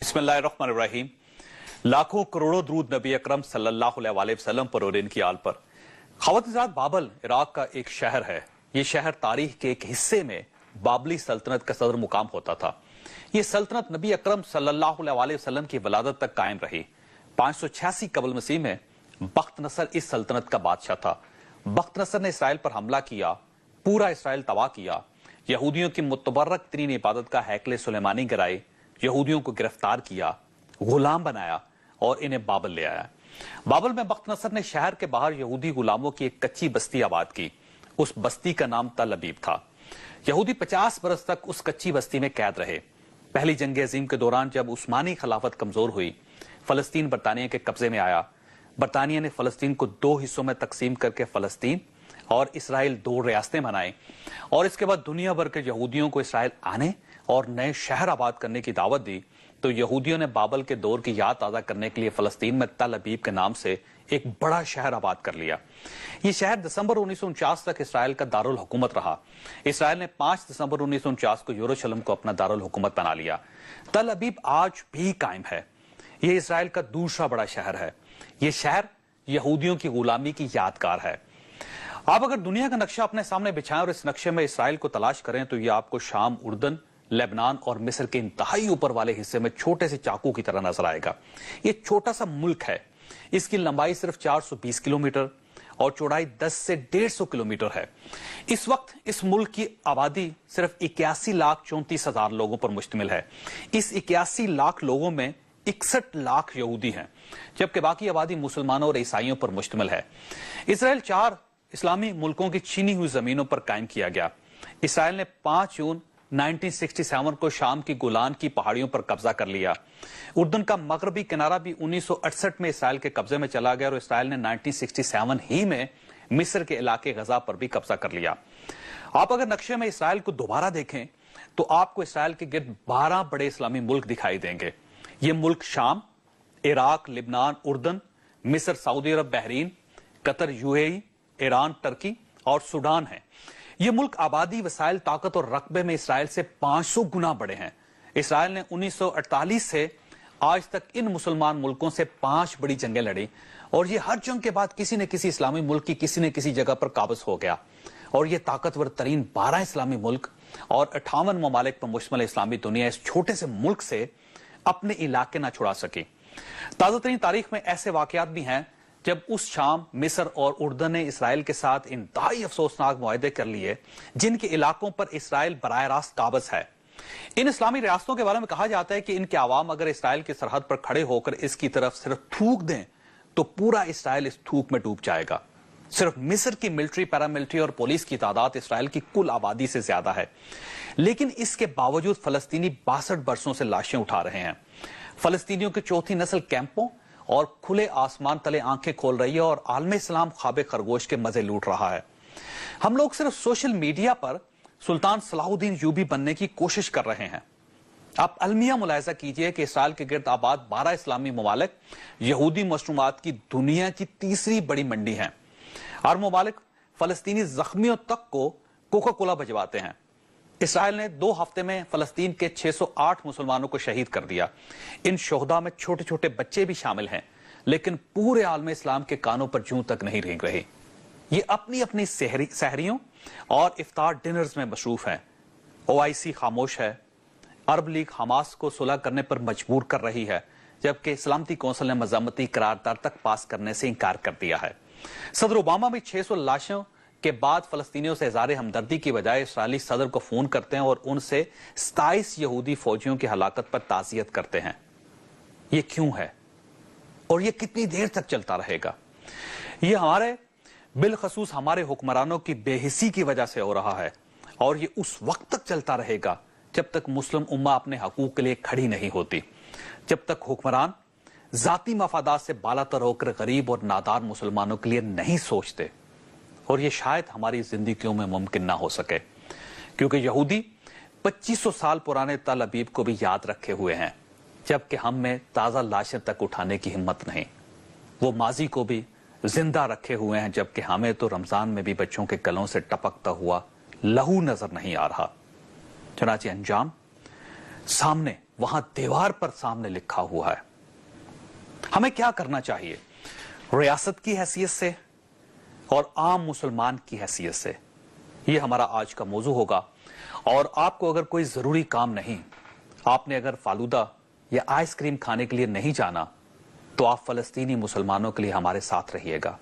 बिस्मिल्लाहिर्रहमानिर्रहीम। लाखों करोड़ों द्रूद नबी अकरम सल्लल्लाहु अलैहि वसल्लम पर और इनकी आल पर। ख़वातीज़ात बाबल इराक का एक शहर है। ये शहर तारीख के एक हिस्से में बाबली सल्तनत का सदर मुकाम होता था। ये सल्तनत नबी अकरम सल्लल्लाहु अलैहि वसल्लम की वलादत तक कायम रही। 586 कबल मसीह में बख्त नसर इस सल्तनत का बादशाह था। बख्त नसर ने इसराइल पर हमला किया, पूरा इसराइल तबाह किया, यहूदियों की मुतबर्रक तरीन इबादत का हैकले सुलेमानी गिराई, यहूदियों को गिरफ्तार किया, गुलाम बनाया और इन्हें बाबल ले आया। बाबल में बख्त नसर ने शहर के बाहर यहूदी गुलामों की एक कच्ची बस्ती आबाद की। उस बस्ती का नाम तल अबीब था। यहूदी 50 बरस तक उस कच्ची बस्ती में कैद रहे। पहली जंग अजीम के दौरान जब उस्मानी खिलाफत कमजोर हुई, फलस्तीन बरतानिया के कब्जे में आया। बरतानिया ने फलस्तीन को 2 हिस्सों में तकसीम करके फलस्तीन और इसराइल 2 रियासतें बनाई और इसके बाद दुनिया भर के यहूदियों को इसराइल आने और नए शहर आबाद करने की दावत दी। तो यहूदियों ने बाबल के दौर की याद ताज़ा करने के लिए फलस्तीन में तल अबीब के नाम से एक बड़ा शहर आबाद कर लिया। यह शहर दिसंबर 1949 तक इसराइल का दारुल हुकूमत रहा। इसराइल ने 5 दिसंबर 1949 को यरूशलेम को अपना दारुल हुकूमत बना लिया। तल अबीब आज भी कायम है। यह इसराइल का दूसरा बड़ा शहर है। यह शहर यहूदियों की गुलामी की यादगार है। आप अगर दुनिया का नक्शा अपने सामने बिछाएं और इस नक्शे में इसराइल को तलाश करें तो यह आपको शाम, उर्दन, लेबनान और मिस्र के इंतहाई ऊपर वाले हिस्से में छोटे से चाकू की तरह नजर आएगा। यह छोटा सा मुल्क है। इसकी लंबाई सिर्फ 420 किलोमीटर और चौड़ाई 10 से 150 किलोमीटर है। इस वक्त इस मुल्क की आबादी सिर्फ 81,34,000 लोगों पर मुश्तमिल है। इस 81 लाख लोगों में 61 लाख यहूदी हैं, जबकि बाकी आबादी मुसलमानों और ईसाइयों पर मुश्तमिल है। इसराइल 4 इस्लामी मुल्कों की छीनी हुई जमीनों पर कायम किया गया। इसराइल ने 5 जून 1967 को शाम की गोलान की पहाड़ियों पर कब्जा कर लिया। उर्दन का मगरबी किनारा भी 1968 में इसराइल के कब्जे में चला गया और इसराइल ने 1967 ही में मिस्र के इलाके गजा पर भी कब्जा कर लिया। आप अगर नक्शे में इसराइल को दोबारा देखें तो आपको इसराइल के गिर्द 12 बड़े इस्लामी मुल्क दिखाई देंगे। ये मुल्क शाम, इराक, लिबनान, उर्दन, मिस्र, सऊदी अरब, Bahrain, Qatar, UAE, Iran, Turkey और सूडान है। ये मुल्क आबादी, वसाइल, ताकत और रकबे में इसराइल से 500 गुना बड़े हैं। इसराइल ने 1948 से आज तक इन मुसलमान मुल्कों से 5 बड़ी जंगें लड़ी और ये हर जंग के बाद किसी न किसी इस्लामी मुल्क की किसी न किसी जगह पर काबज हो गया और ये ताकतवर तरीन 12 इस्लामी मुल्क और 58 ममालिक पर मुश्तमिल इस्लामी दुनिया इस छोटे से मुल्क से अपने इलाके ना छुड़ा सकी। ताज़ा तरीन तारीख में ऐसे वाकयात भी हैं जब उस शाम, मिस्र और उर्दन ने इसराइल के साथ इंतहाई अफसोसनाक मुआहदे कर लिए जिनके इलाकों पर इसराइल बराह रास्त काबज है। इन इस्लामी रियासतों के बारे में कहा जाता है कि इनके आवाम अगर इसराइल की सरहद पर खड़े होकर इसकी तरफ सिर्फ थूक दें तो पूरा इसराइल इस थूक में डूब जाएगा। सिर्फ मिस्र की मिलिट्री, पैरामिलिट्री और पुलिस की तादाद इसराइल की कुल आबादी से ज्यादा है, लेकिन इसके बावजूद फलस्तीनी 62 बरसों से लाशें उठा रहे हैं। फलस्तीनियों की चौथी नस्ल कैंपों और खुले आसमान तले आंखें खोल रही है और आलम इस्लाम ख्वाब खरगोश के मजे लूट रहा है। हम लोग सिर्फ सोशल मीडिया पर सुल्तान सलाहुद्दीन यूबी बनने की कोशिश कर रहे हैं। आप अलमिया मुलाहिजा कीजिए कि इसराइल के गिर्द आबाद 12 इस्लामी ममालिक यहूदी मशरूमात की दुनिया की तीसरी बड़ी मंडी है और ममालिक फलस्तीनी जख्मियों तक को कोका कोला भिजवाते हैं। इसराइल ने 2 हफ्ते में फलस्तीन के 608 मुसलमानों को शहीद कर दिया। इन शोहदा में छोटे छोटे बच्चे भी शामिल हैं, लेकिन पूरे आलम इस्लाम के कानों पर जूं तक नहीं रेंग रहे। ये अपनी अपनी सहरियों और इफ्तार डिनर्स में मशरूफ हैं। OIC खामोश है। अरब लीग हमास को सुलह करने पर मजबूर कर रही है, जबकि सलामती कौंसिल ने मजम्मती करारदाद तक पास करने से इंकार कर दिया है। सदर ओबामा भी 600 लाशों के बाद फलस्तीनियों से इज़हार हमदर्दी की बजाय इस्राइली सदर को फोन करते हैं और उनसे 27 यहूदी फौजियों की हलाकत पर ताज़ियत करते हैं। ये क्यों है और ये कितनी देर तक चलता रहेगा? ये हमारे बिलखसूस हमारे हुक्मरानों की बेहिसी की वजह से हो रहा है और ये उस वक्त तक चलता रहेगा जब तक मुस्लिम उम्मा अपने हकूक के लिए खड़ी नहीं होती, जब तक हुक्मरान जाती मफादात से बालातर होकर गरीब और नादार मुसलमानों के लिए नहीं सोचते। और ये शायद हमारी जिंदगियों में मुमकिन ना हो सके, क्योंकि यहूदी 2500 साल पुराने तल अबीब को भी याद रखे हुए हैं, जबकि हम में ताज़ा लाशें तक उठाने की हिम्मत नहीं। वो माजी को भी जिंदा रखे हुए हैं, जबकि हमें तो रमजान में भी बच्चों के गलों से टपकता हुआ लहू नजर नहीं आ रहा। चनाचे अंजाम सामने वहां दीवार पर सामने लिखा हुआ है। हमें क्या करना चाहिए रियासत की हैसियत से और आम मुसलमान की हैसियत से, ये हमारा आज का मौजू होगा। और आपको अगर कोई जरूरी काम नहीं, आपने अगर फालूदा या आइसक्रीम खाने के लिए नहीं जाना, तो आप फलस्तीनी मुसलमानों के लिए हमारे साथ रहिएगा।